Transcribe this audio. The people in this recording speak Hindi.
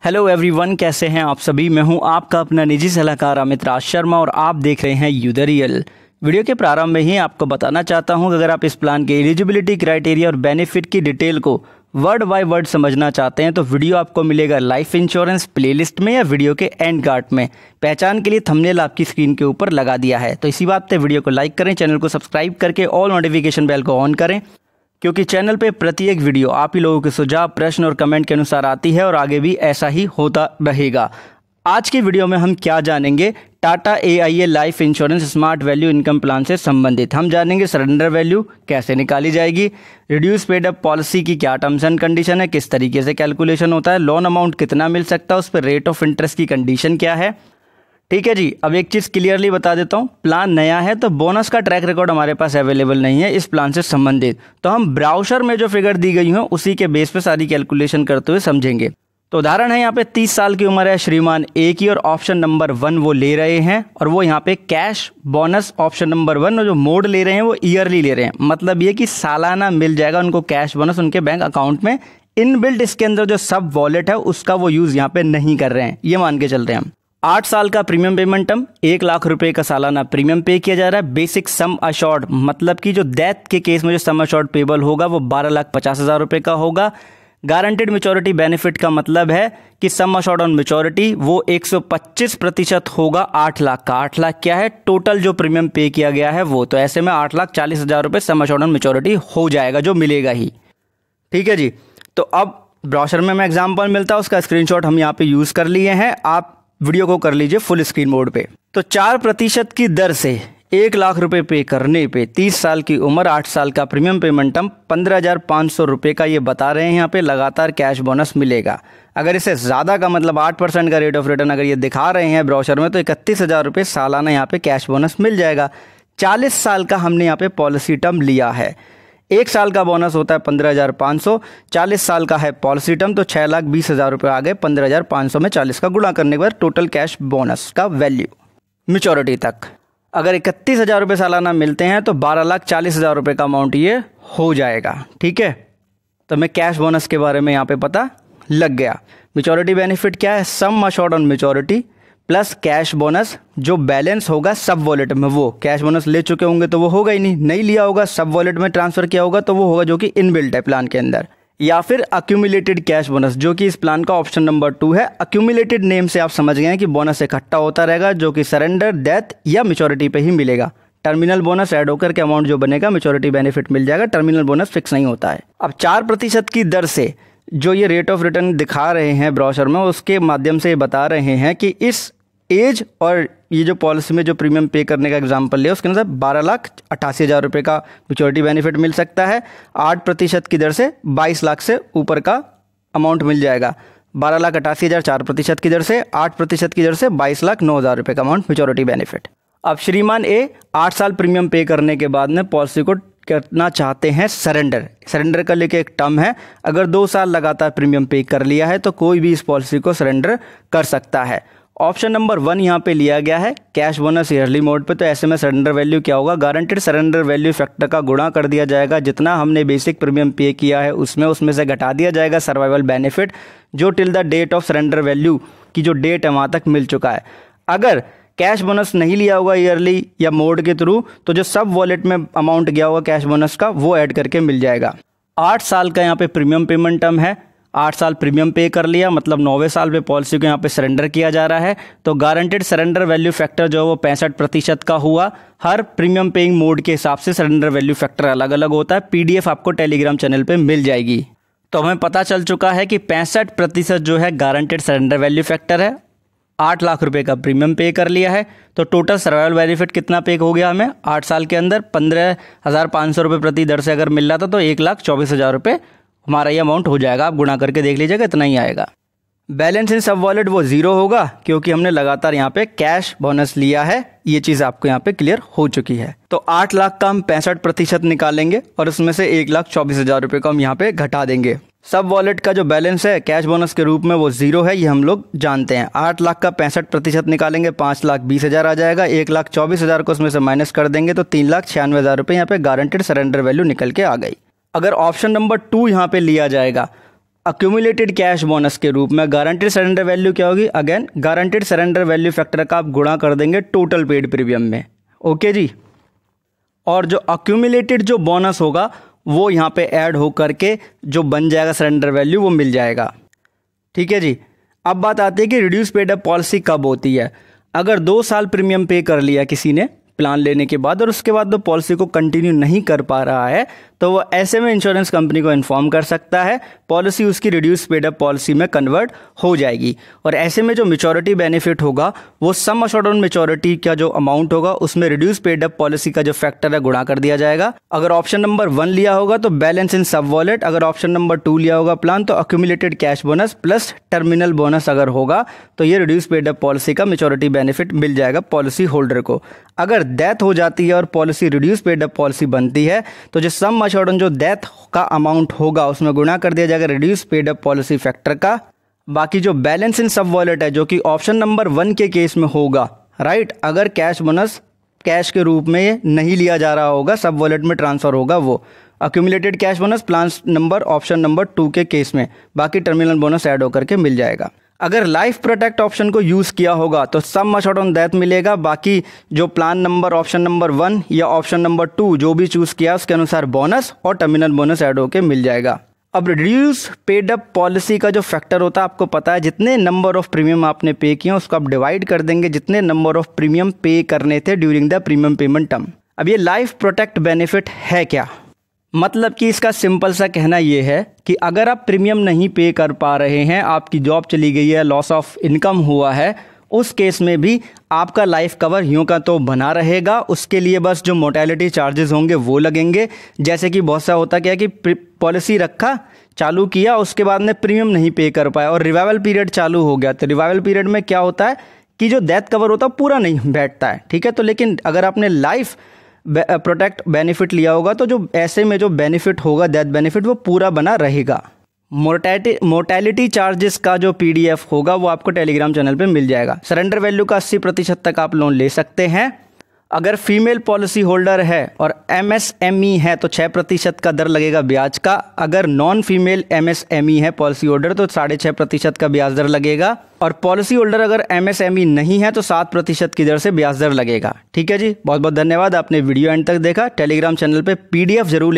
हेलो एवरीवन, कैसे हैं आप सभी। मैं हूं आपका अपना निजी सलाहकार अमित राज शर्मा और आप देख रहे हैं यू द रियल। वीडियो के प्रारंभ में ही आपको बताना चाहता हूं कि अगर आप इस प्लान के एलिजिबिलिटी क्राइटेरिया और बेनिफिट की डिटेल को वर्ड बाय वर्ड समझना चाहते हैं तो वीडियो आपको मिलेगा लाइफ इंश्योरेंस प्लेलिस्ट में या वीडियो के एंड कार्ड में। पहचान के लिए थंबनेल आपकी स्क्रीन के ऊपर लगा दिया है। तो इसी बात पे वीडियो को लाइक करें, चैनल को सब्सक्राइब करके ऑल नोटिफिकेशन बेल को ऑन करें, क्योंकि चैनल पे प्रत्येक वीडियो आप ही लोगों के सुझाव, प्रश्न और कमेंट के अनुसार आती है और आगे भी ऐसा ही होता रहेगा। आज की वीडियो में हम क्या जानेंगे, Tata AIA life insurance smart value income plan से संबंधित हम जानेंगे सरेंडर वैल्यू कैसे निकाली जाएगी, रिड्यूस पेड अप पॉलिसी की क्या टर्म्स एंड कंडीशन है, किस तरीके से कैलकुलेशन होता है, लोन अमाउंट कितना मिल सकता है, उस पर रेट ऑफ इंटरेस्ट की कंडीशन क्या है। ठीक है जी। अब एक चीज़ क्लियरली बता देता हूँ, प्लान नया है तो बोनस का ट्रैक रिकॉर्ड हमारे पास अवेलेबल नहीं है इस प्लान से संबंधित। तो हम ब्राउज़र में जो फिगर दी गई हो उसी के बेस पे सारी कैलकुलेशन करते हुए समझेंगे। तो उदाहरण है, यहाँ पे 30 साल की उम्र है श्रीमान A की और ऑप्शन नंबर 1 वो ले रहे हैं और वो यहाँ पे कैश बोनस ऑप्शन नंबर 1 और जो मोड ले रहे हैं वो ईयरली ले रहे हैं। मतलब ये कि सालाना मिल जाएगा उनको कैश बोनस उनके बैंक अकाउंट में। इनबिल्ट इसके अंदर जो सब वॉलेट है उसका वो यूज़ यहाँ पे नहीं कर रहे हैं, ये मान के चल रहे हैं हम। 8 साल का प्रीमियम पेमेंट टर्म, 1 लाख रुपए का सालाना प्रीमियम पे किया जा रहा है। बेसिक सम अशोर्ड, मतलब कि जो डेथ के केस में जो सम अशोर्ड पेबल होगा वो 12,50,000 रुपए का होगा। गारंटेड मैच्योरिटी बेनिफिट का मतलब है कि सम अशोर्ड ऑन मैच्योरिटी वो 125% होगा 8 लाख का। 8 लाख क्या है, टोटल जो प्रीमियम पे किया गया है वो। तो ऐसे में 8,40,000 रुपए सम अशोर्ड ऑन मैच्योरिटी हो जाएगा, जो मिलेगा ही। ठीक है जी। तो अब ब्रोशर में एग्जाम्पल मिलता है, उसका स्क्रीनशॉट हम यहाँ पे यूज़ कर लिए हैं। आप वीडियो को कर लीजिए फुल स्क्रीन मोड पे। तो 4% की दर से 1 लाख रुपए पे करने पे 30 साल की उम्र, 8 साल का प्रीमियम पेमेंट टर्म, 15,500 रुपए का ये बता रहे हैं यहाँ पे लगातार कैश बोनस मिलेगा। अगर इसे ज़्यादा का मतलब 8% का रेट ऑफ रिटर्न अगर ये दिखा रहे हैं ब्रोशर में तो 31,000 रुपये सालाना यहाँ पे कैश बोनस मिल जाएगा। 40 साल का हमने यहाँ पे पॉलिसी टर्म लिया है। 1 साल का बोनस होता है 15,500, 40 साल का है पॉलिसी टर्म तो 6,20,000 रुपये आ गए। 15,500 में 40 का गुणा करने के बाद टोटल कैश बोनस का वैल्यू मैच्योरिटी तक अगर 31,000 रुपये सालाना मिलते हैं तो 12,40,000 रुपये का अमाउंट ये हो जाएगा। ठीक है, तो मैं कैश बोनस के बारे में यहाँ पे पता लग गया। मैच्योरिटी बेनिफिट क्या है, sum assured on maturity plus cash bonus. जो बैलेंस होगा सब वॉलेट में, वो कैश बोनस ले चुके होंगे तो वो होगा ही नहीं लिया होगा सब वॉलेट में ट्रांसफर किया होगा तो वो होगा जो कि इनबिल्ट है प्लान के अंदर। या फिर अक्यूमुलेटेड कैश बोनस, जो कि इस प्लान का ऑप्शन नंबर 2 है। अक्यूमुलेटेड नेम से आप समझ गए हैं कि बोनस इकट्ठा होता रहेगा, जो कि सरेंडर, डेथ या मैच्योरिटी पे ही मिलेगा। टर्मिनल बोनस ऐड होकर के अमाउंट जो बनेगा मैच्योरिटी बेनिफिट मिल जाएगा। टर्मिनल बोनस फिक्स नहीं होता है। अब 4% की दर से जो ये रेट ऑफ रिटर्न दिखा रहे हैं ब्रोशर में, उसके माध्यम से बता रहे हैं कि इस एज और ये जो पॉलिसी में जो प्रीमियम पे करने का एग्जांपल लिया उसके अंदर 12,88,000 रुपये का मैच्योरिटी बेनिफिट मिल सकता है। 8% की दर से 22 लाख से ऊपर का अमाउंट मिल जाएगा। 12,88,000 4% की दर से, 8% की दर से 22,09,000 रुपये का अमाउंट मैच्योरिटी बेनिफिट। अब श्रीमान A 8 साल प्रीमियम पे करने के बाद में पॉलिसी को करना चाहते हैं सरेंडर। सरेंडर का लेके एक टर्म है, अगर 2 साल लगातार प्रीमियम पे कर लिया है तो कोई भी इस पॉलिसी को सरेंडर कर सकता है। ऑप्शन नंबर 1 यहाँ पे लिया गया है कैश बोनस ईयरली मोड पे। तो ऐसे में सरेंडर वैल्यू क्या होगा, गारंटेड सरेंडर वैल्यू फैक्टर का गुणा कर दिया जाएगा। जितना हमने बेसिक प्रीमियम पे किया है उसमें से घटा दिया जाएगा सर्वाइवल बेनिफिट, जो till the date of surrender value की जो डेट है वहाँ तक मिल चुका है। अगर कैश बोनस नहीं लिया होगा ईयरली या मोड के थ्रू तो जो सब वॉलेट में अमाउंट गया होगा कैश बोनस का वो ऐड करके मिल जाएगा। 8 साल का यहाँ पे प्रीमियम पेमेंट टर्म है। 8 साल प्रीमियम पे कर लिया मतलब 9वें साल पे पॉलिसी को यहाँ पे सरेंडर किया जा रहा है। तो गारंटेड सरेंडर वैल्यू फैक्टर जो है वो 65% का हुआ। हर प्रीमियम पेइंग मोड के हिसाब से सरेंडर वैल्यू फैक्टर अलग अलग होता है। PDF आपको टेलीग्राम चैनल पे मिल जाएगी। तो हमें पता चल चुका है कि 65% जो है गारंटेड सरेंडर वैल्यू फैक्टर है। 8 लाख रुपए का प्रीमियम पे कर लिया है तो टोटल सर्वाइवल बेनिफिट कितना पे हो गया हमें 8 साल के अंदर 15,500 रुपये प्रति दर से अगर मिल रहा था तो 1,24,000 रुपये हमारा ये अमाउंट हो जाएगा। आप गुणा करके देख लीजिएगा, इतना ही आएगा। बैलेंस इन सब वॉलेट वो 0 होगा क्योंकि हमने लगातार यहाँ पे कैश बोनस लिया है। ये चीज़ आपको यहाँ पे क्लियर हो चुकी है। तो 8 लाख का हम 65% निकालेंगे और उसमें से 1,24,000 रुपये को हम यहाँ पे घटा देंगे। सब वॉलेट का जो बैलेंस है कैश बोनस के रूप में वो 0 है, ये हम लोग जानते हैं। 8 लाख का 65% निकालेंगे 5,20,000 आ जाएगा। 1,24,000 को उसमें से माइनस कर देंगे तो 3,96,000 रुपये यहाँ पे गारंटेड सरेंडर वैल्यू निकल के आ गई। अगर ऑप्शन नंबर 2 यहाँ पे लिया जाएगा अक्यूमुलेटेड कैश बोनस के रूप में गारंटेड सरेंडर वैल्यू क्या होगी, again guaranteed surrender value factor का आप गुणा कर देंगे टोटल पेड प्रीमियम में। ओके जी, और जो अक्यूमुलेटेड जो बोनस होगा वो यहाँ पे ऐड हो करके जो बन जाएगा सरेंडर वैल्यू वो मिल जाएगा। ठीक है जी। अब बात आती है कि रिड्यूस पेड अप पॉलिसी कब होती है। अगर 2 साल प्रीमियम पे कर लिया किसी ने प्लान लेने के बाद और उसके बाद वो पॉलिसी को कंटिन्यू नहीं कर पा रहा है तो वो ऐसे में इंश्योरेंस कंपनी को इन्फॉर्म कर सकता है, पॉलिसी उसकी रिड्यूस पेड अप पॉलिसी में कन्वर्ट हो जाएगी। और ऐसे में जो मैच्योरिटी बेनिफिट होगा वो सम अश्योर्ड ऑन मैच्योरिटी का जो अमाउंट होगा उसमें रिड्यूस पेड अप पॉलिसी का जो फैक्टर है गुणा कर दिया जाएगा। अगर ऑप्शन नंबर 1 लिया होगा तो बैलेंस इन सब वॉलेट, अगर ऑप्शन नंबर 2 लिया होगा प्लान तो accumulated cash bonus plus terminal bonus अगर होगा तो ये रिड्यूस पेड अप पॉलिसी का मैच्योरिटी बेनिफिट मिल जाएगा पॉलिसी होल्डर को। अगर डेथ हो जाती है और policy reduce paid up policy बनती है तो जो सम अश्योर्ड ऑन जो डेथ का अमाउंट होगा उसमें गुणा कर दिया जाएगा reduce paid up policy factor का। बाकी जो बैलेंस इन सब वॉलेट है जो कि ऑप्शन नंबर 1 के केस में होगा, राइट, अगर कैश बोनस कैश के रूप में नहीं लिया जा रहा होगा, सब वॉलेट में ट्रांसफर होगा वो accumulated cash bonus plan number option number 2 के केस में, बाकी टर्मिनल बोनस ऐड होकर के मिल जाएगा। अगर लाइफ प्रोटेक्ट ऑप्शन को यूज़ किया होगा तो सम अश्योर्ड ऑन डेथ मिलेगा, बाकी जो प्लान नंबर ऑप्शन नंबर 1 या ऑप्शन नंबर 2 जो भी चूज़ किया उसके अनुसार बोनस और टर्मिनल बोनस ऐड होकर मिल जाएगा। अब रिड्यूस पेड अप पॉलिसी का जो फैक्टर होता है आपको पता है, जितने नंबर ऑफ प्रीमियम आपने पे किए उसको आप डिवाइड कर देंगे जितने नंबर ऑफ प्रीमियम पे करने थे during the premium payment term. अब ये लाइफ प्रोटेक्ट बेनिफिट है क्या, मतलब कि इसका सिंपल सा कहना ये है कि अगर आप प्रीमियम नहीं पे कर पा रहे हैं, आपकी जॉब चली गई है, लॉस ऑफ इनकम हुआ है, उस केस में भी आपका लाइफ कवर यूं का तो बना रहेगा। उसके लिए बस जो मोर्टेलिटी चार्जेस होंगे वो लगेंगे। जैसे कि बहुत सा होता क्या कि पॉलिसी रखा, चालू किया, उसके बाद में प्रीमियम नहीं पे कर पाया और रिवाइवल पीरियड चालू हो गया, तो रिवाइवल पीरियड में क्या होता है कि जो डेथ कवर होता है पूरा नहीं बैठता है। ठीक है, तो लेकिन अगर आपने लाइफ प्रोटेक्ट बेनिफिट लिया होगा तो जो ऐसे में जो बेनिफिट होगा डेथ बेनिफिट वो पूरा बना रहेगा। मोर्टेलिटी चार्जेस का जो PDF होगा वो आपको टेलीग्राम चैनल पे मिल जाएगा। सरेंडर वैल्यू का 80% तक आप लोन ले सकते हैं। अगर फीमेल पॉलिसी होल्डर है और MSME है तो 6% का दर लगेगा ब्याज का। अगर नॉन फीमेल MSME है पॉलिसी होल्डर तो 6.5% का ब्याज दर लगेगा। और पॉलिसी होल्डर अगर MSME नहीं है तो 7% की दर से ब्याज दर लगेगा। ठीक है जी, बहुत बहुत धन्यवाद, आपने वीडियो एंड तक देखा। टेलीग्राम चैनल पे PDF जरूर